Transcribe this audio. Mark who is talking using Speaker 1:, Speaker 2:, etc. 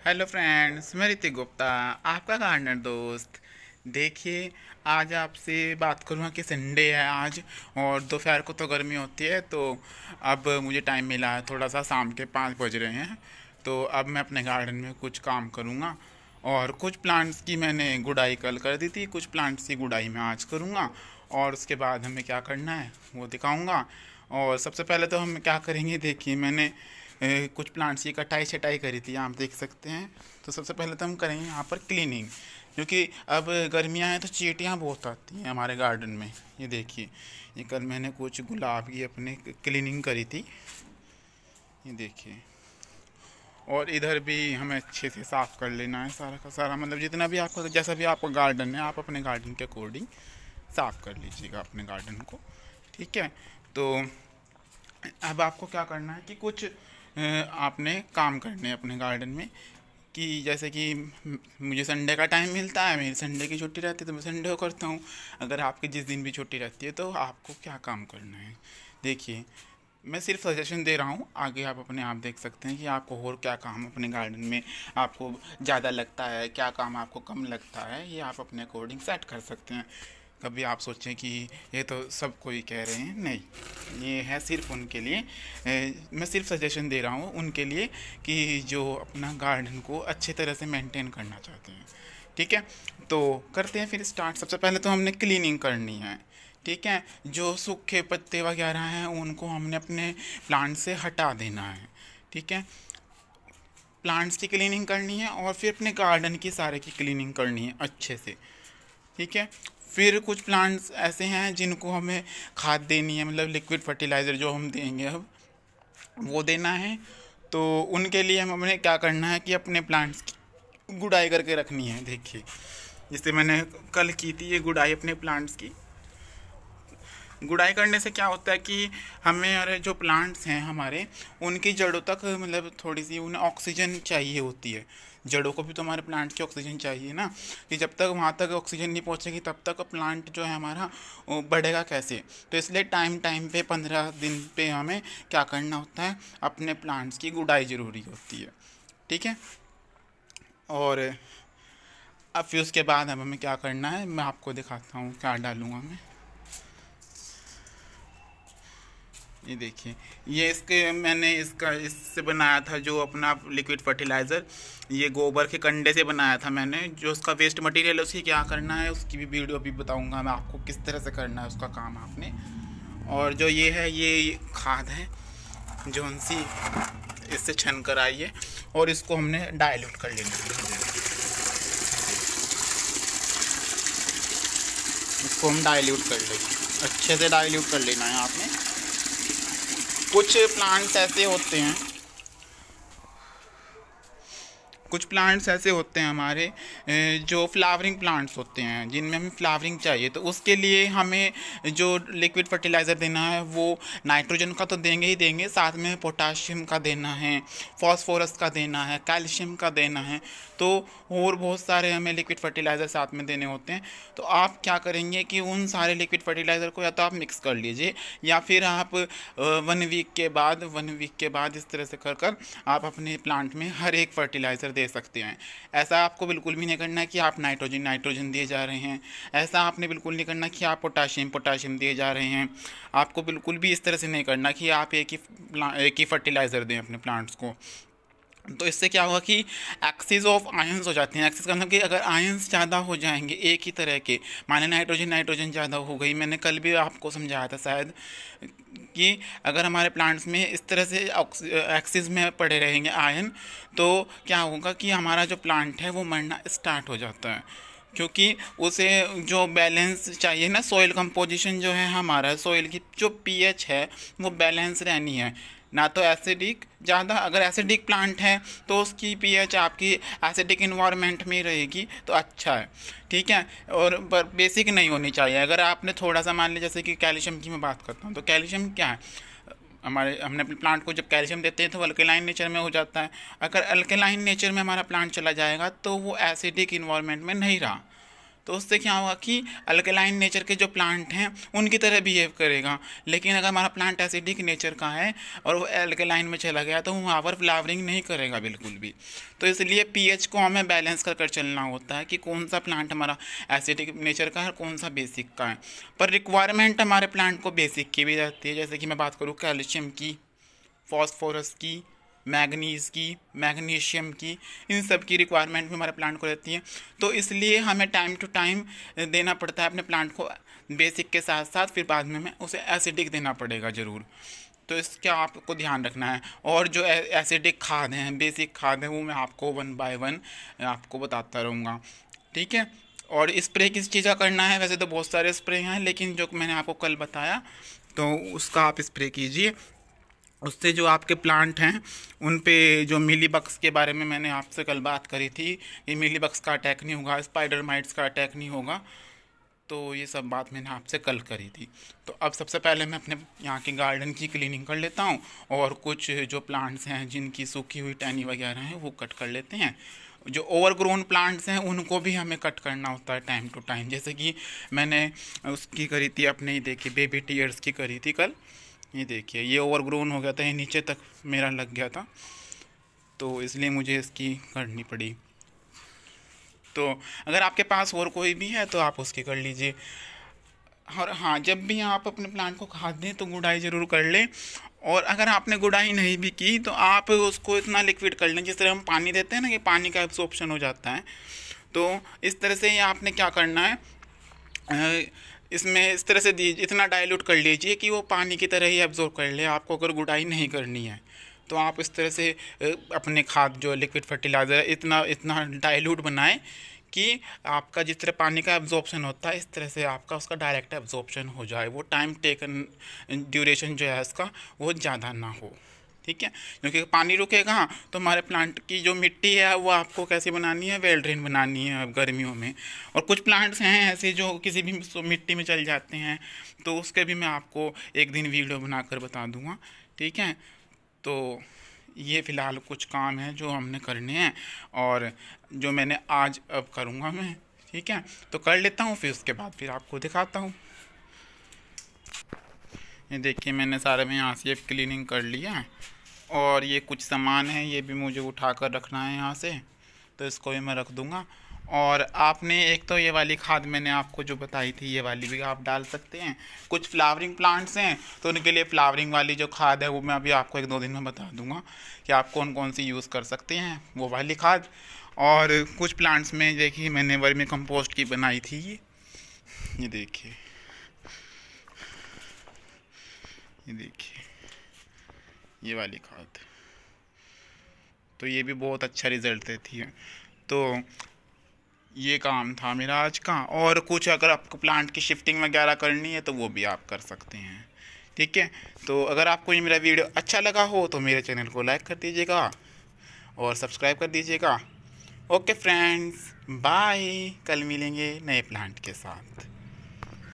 Speaker 1: Hello friends, मैं ऋतिक गुप्ता, आपका gardener दोस्त। देखिए, आज आपसे बात करूँगा कि संडे है आज और दोपहर को तो गर्मी होती है, तो अब मुझे टाइम मिला है थोड़ा सा। शाम के 5 बज रहे हैं, तो अब मैं अपने गार्डन में कुछ काम करूँगा। और कुछ प्लांट्स की मैंने गुड़ाई कल कर दी थी, कुछ प्लांट्स की गुड़ाई मैं आज करूँगा और उसके बाद हमें क्या करना है वो दिखाऊँगा। और सबसे पहले तो हम क्या करेंगे, देखिए मैंने कुछ प्लांट्स की कटाई छटाई करी थी, आप देख सकते हैं। तो सबसे पहले तो हम करेंगे यहाँ पर क्लीनिंग, क्योंकि अब गर्मियाँ हैं तो चींटियाँ बहुत आती हैं हमारे गार्डन में। ये देखिए, ये कल मैंने कुछ गुलाब की अपने क्लीनिंग करी थी, ये देखिए। और इधर भी हमें अच्छे से साफ़ कर लेना है सारा का सारा, मतलब जितना भी आपका जैसा भी आपका गार्डन है, आप अपने गार्डन के अकॉर्डिंग साफ़ कर लीजिएगा अपने गार्डन को, ठीक है। तो अब आपको क्या करना है कि कुछ आपने काम करने हैं अपने गार्डन में, कि जैसे कि मुझे संडे का टाइम मिलता है, मेरी संडे की छुट्टी रहती है तो मैं संडे को करता हूँ। अगर आपकी जिस दिन भी छुट्टी रहती है तो आपको क्या काम करना है, देखिए मैं सिर्फ सजेशन दे रहा हूँ, आगे आप अपने आप देख सकते हैं कि आपको और क्या काम अपने गार्डन में आपको ज़्यादा लगता है, क्या काम आपको कम लगता है, ये आप अपने अकॉर्डिंग सेट कर सकते हैं। कभी आप सोचें कि ये तो सब कोई कह रहे हैं, नहीं, ये है सिर्फ उनके लिए। मैं सिर्फ सजेशन दे रहा हूँ उनके लिए कि जो अपना गार्डन को अच्छे तरह से मेंटेन करना चाहते हैं, ठीक है। तो करते हैं फिर स्टार्ट। सबसे पहले तो हमने क्लीनिंग करनी है, ठीक है। जो सूखे पत्ते वगैरह हैं उनको हमने अपने प्लांट से हटा देना है, ठीक है। प्लांट्स की क्लीनिंग करनी है और फिर अपने गार्डन की सारे की क्लीनिंग करनी है अच्छे से, ठीक है। फिर कुछ प्लांट्स ऐसे हैं जिनको हमें खाद देनी है, मतलब लिक्विड फर्टिलाइज़र जो हम देंगे अब वो देना है। तो उनके लिए हमें क्या करना है कि अपने प्लांट्स की गुड़ाई करके रखनी है। देखिए, जैसे मैंने कल की थी ये गुड़ाई अपने प्लांट्स की। गुड़ाई करने से क्या होता है कि हमें, अरे जो प्लांट्स हैं हमारे, उनकी जड़ों तक मतलब थोड़ी सी उन्हें ऑक्सीजन चाहिए होती है। जड़ों को भी तो हमारे प्लांट की ऑक्सीजन चाहिए ना, कि जब तक वहाँ तक ऑक्सीजन नहीं पहुँचेगी तब तक प्लांट जो है हमारा वो बढ़ेगा कैसे। तो इसलिए टाइम टाइम पे 15 दिन पे हमें क्या करना होता है, अपने प्लांट्स की गुड़ाई ज़रूरी होती है, ठीक है। और अब फिर उसके बाद अब हमें क्या करना है, मैं आपको दिखाता हूँ क्या डालूँगा मैं। ये देखिए, ये इसके मैंने इसका इससे बनाया था जो अपना लिक्विड फर्टिलाइज़र, ये गोबर के कंडे से बनाया था मैंने। जो उसका वेस्ट मटेरियल है उसकी क्या करना है उसकी भी वीडियो अभी बताऊंगा मैं आपको, किस तरह से करना है उसका काम आपने। और जो ये है ये खाद है जो उनसी इससे छन कर आई है और इसको हमने डाइल्यूट कर लेना है। इसको हम डाइल्यूट कर लेंगे, अच्छे से डाइल्यूट कर लेना है आपने। कुछ प्लांट्स ऐसे होते हैं, कुछ प्लांट्स ऐसे होते हैं हमारे जो फ्लावरिंग प्लांट्स होते हैं, जिनमें हमें फ्लावरिंग चाहिए। तो उसके लिए हमें जो लिक्विड फर्टिलाइज़र देना है वो नाइट्रोजन का तो देंगे ही देंगे, साथ में पोटाशियम का देना है, फॉस्फोरस का देना है, कैल्शियम का देना है। तो और बहुत सारे हमें लिक्विड फर्टिलाइज़र साथ में देने होते हैं। तो आप क्या करेंगे कि उन सारे लिक्विड फर्टिलाइज़र को या तो आप मिक्स कर लीजिए, या फिर आप 1 वीक के बाद इस तरह से कर कर आप अपने प्लांट में हर एक फर्टिलाइज़र दे सकते हैं। ऐसा आपको बिल्कुल भी नहीं करना है कि आप नाइट्रोजन दिए जा रहे हैं, ऐसा आपने बिल्कुल नहीं करना कि आप पोटाशियम दिए जा रहे हैं। आपको बिल्कुल भी इस तरह से नहीं करना कि आप एक ही फर्टिलाइज़र दें अपने प्लांट्स को। तो इससे क्या होगा कि एक्सिस ऑफ आयंस हो जाते हैं। एक्सिस का मतलब कि अगर आयंस ज़्यादा हो जाएंगे एक ही तरह के, माने नाइट्रोजन ज़्यादा हो गई, मैंने कल भी आपको समझाया था शायद, कि अगर हमारे प्लांट्स में इस तरह से एक्सिस में पड़े रहेंगे आयन, तो क्या होगा कि हमारा जो प्लांट है वो मरना स्टार्ट हो जाता है। क्योंकि उसे जो बैलेंस चाहिए ना, सॉइल कंपोजिशन जो है हमारा, सॉइल की जो पीएच है वो बैलेंस रहनी है, ना तो एसिडिक ज़्यादा। अगर एसिडिक प्लांट है तो उसकी पीएच आपकी एसिडिक इन्वायरमेंट में ही रहेगी तो अच्छा है, ठीक है। और पर बेसिक नहीं होनी चाहिए। अगर आपने थोड़ा सा मान लिया, जैसे कि कैल्शियम की मैं बात करता हूँ, तो कैल्शियम क्या है, हमने अपने प्लांट को जब कैल्शियम देते हैं तो अल्केलाइन नेचर में हो जाता है। अगर अल्केलाइन नेचर में हमारा प्लांट चला जाएगा तो वो एसिडिक इन्वायरमेंट में नहीं रहा, तो उससे क्या होगा कि अल्कलाइन नेचर के जो प्लांट हैं उनकी तरह बिहेव करेगा। लेकिन अगर हमारा प्लांट एसिडिक नेचर का है और वो अल्कलाइन में चला गया तो वो वहाँ पर फ्लावरिंग नहीं करेगा बिल्कुल भी। तो इसलिए पीएच को हमें बैलेंस कर कर चलना होता है कि कौन सा प्लांट हमारा एसिडिक नेचर का है और कौन सा बेसिक का है। पर रिक्वायरमेंट हमारे प्लांट को बेसिक की भी रहती है, जैसे कि मैं बात करूँ कैल्शियम की, फॉस्फोरस की, मैग्नीज़ की, मैग्नीशियम की, इन सब की रिक्वायरमेंट भी हमारे प्लांट को रहती है। तो इसलिए हमें टाइम टू टाइम देना पड़ता है अपने प्लांट को बेसिक के साथ साथ, फिर बाद में हमें उसे एसिडिक देना पड़ेगा ज़रूर। तो इसका आपको ध्यान रखना है। और जो एसिडिक खाद हैं, बेसिक खाद हैं, वो मैं आपको 1 बाय 1 आपको बताता रहूँगा, ठीक है। और स्प्रे किस चीज़ का करना है, वैसे तो बहुत सारे स्प्रे हैं, लेकिन जो मैंने आपको कल बताया तो उसका आप स्प्रे कीजिए। उससे जो आपके प्लांट हैं उन पे जो मिलीबग्स के बारे में मैंने आपसे कल बात करी थी, ये मिलीबग्स का अटैक नहीं होगा, स्पाइडर माइट्स का अटैक नहीं होगा। तो ये सब बात मैंने आपसे कल करी थी। तो अब सबसे पहले मैं अपने यहाँ के गार्डन की क्लीनिंग कर लेता हूँ और कुछ जो प्लांट्स हैं जिनकी सूखी हुई टहनी वगैरह हैं वो कट कर लेते हैं। जो ओवरग्रोन प्लांट्स हैं उनको भी हमें कट करना होता है टाइम टू टाइम, जैसे कि मैंने उसकी करी थी अपने ही देखिए बेबी टीयर्स की करी थी कल। ये देखिए ये ओवरग्रोन हो गया था, ये नीचे तक मेरा लग गया था, तो इसलिए मुझे इसकी करनी पड़ी। तो अगर आपके पास और कोई भी है तो आप उसकी कर लीजिए। और हाँ, जब भी आप अपने प्लांट को खाद दें तो गुड़ाई ज़रूर कर लें। और अगर आपने गुड़ाई नहीं भी की तो आप उसको इतना लिक्विड कर लें, जिस तरह हम पानी देते हैं ना कि पानी का एब्जॉर्प्शन हो जाता है, तो इस तरह से आपने क्या करना है, इसमें इस तरह से इतना डाइल्यूट कर लीजिए कि वो पानी की तरह ही एब्जॉर्ब कर ले। आपको अगर गुड़ाई नहीं करनी है तो आप इस तरह से अपने खाद जो लिक्विड फर्टिलाइज़र इतना इतना डाइल्यूट बनाएं कि आपका जिस तरह पानी का एब्जॉर्प्शन होता है इस तरह से आपका उसका डायरेक्ट एब्जॉर्प्शन हो जाए। वो टाइम टेकन ड्यूरेशन जो है इसका वो ज़्यादा ना हो, ठीक है। क्योंकि पानी रुकेगा तो हमारे प्लांट की जो मिट्टी है वो आपको कैसे बनानी है, वेल ड्रेन बनानी है गर्मियों में। और कुछ प्लांट्स हैं ऐसे जो किसी भी मिट्टी में चल जाते हैं, तो उसके भी मैं आपको एक दिन वीडियो बनाकर बता दूंगा, ठीक है। तो ये फ़िलहाल कुछ काम है जो हमने करने हैं और जो मैंने आज अब करूँगा मैं, ठीक है। तो कर लेता हूँ, फिर उसके बाद फिर आपको दिखाता हूँ। ये देखिए मैंने सारे में यहाँ से क्लीनिंग कर लिया है और ये कुछ सामान है ये भी मुझे उठा कर रखना है यहाँ से, तो इसको भी मैं रख दूँगा। और आपने एक तो ये वाली खाद मैंने आपको जो बताई थी ये वाली भी आप डाल सकते हैं। कुछ फ्लावरिंग प्लांट्स हैं तो उनके लिए फ्लावरिंग वाली जो खाद है वो मैं अभी आपको 1-2 दिन में बता दूंगा कि आप कौन कौन सी यूज़ कर सकते हैं वो वाली खाद। और कुछ प्लांट्स में देखिए मैंने वर्मी कंपोस्ट की बनाई थी, ये देखिए, ये देखिए ये वाली खाद, तो ये भी बहुत अच्छा रिज़ल्ट देती है। तो ये काम था मेरा आज का। और कुछ अगर आपको प्लांट की शिफ्टिंग वगैरह करनी है तो वो भी आप कर सकते हैं, ठीक है। तो अगर आपको ये मेरा वीडियो अच्छा लगा हो तो मेरे चैनल को लाइक कर दीजिएगा और सब्सक्राइब कर दीजिएगा। ओके फ्रेंड्स, बाय, कल मिलेंगे नए प्लांट के साथ।